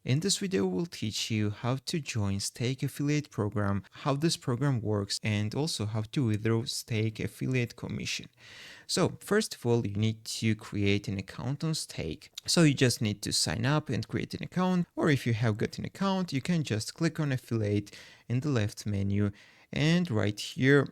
In this video, we'll teach you how to join Stake Affiliate program, how this program works, and also how to withdraw Stake Affiliate commission. So first of all, you need to create an account on Stake. So you just need to sign up and create an account, or if you have got an account, you can just click on affiliate in the left menu, and right here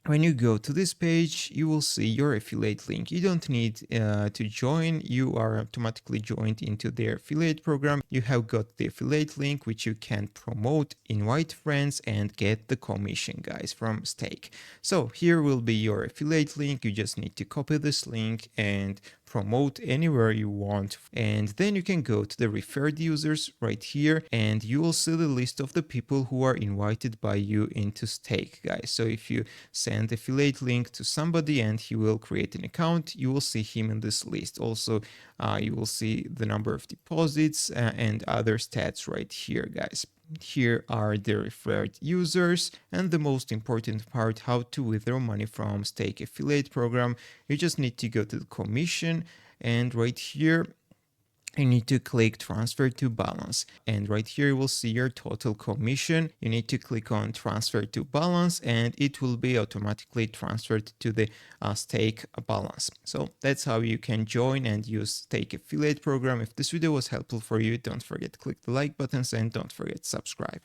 when you go to this page, you will see your affiliate link. You don't need to join. You are automatically joined into their affiliate program. You have got the affiliate link, which you can promote, invite friends, and get the commission, guys, from Stake. So here will be your affiliate link. You just need to copy this link and promote anywhere you want, and then you can go to the referred users right here, and you will see the list of the people who are invited by you into Stake, guys. So if you send affiliate link to somebody and he will create an account, you will see him in this list. Also, you will see the number of deposits and other stats right here, guys. Here are the referred users, and the most important part, how to withdraw money from Stake Affiliate program. You just need to go to the commission, and right here you need to click transfer to balance, and right here you will see your total commission. You need to click on transfer to balance, and it will be automatically transferred to the Stake balance. So that's how you can join and use Stake Affiliate program. If this video was helpful for you, don't forget to click the like buttons and don't forget to subscribe.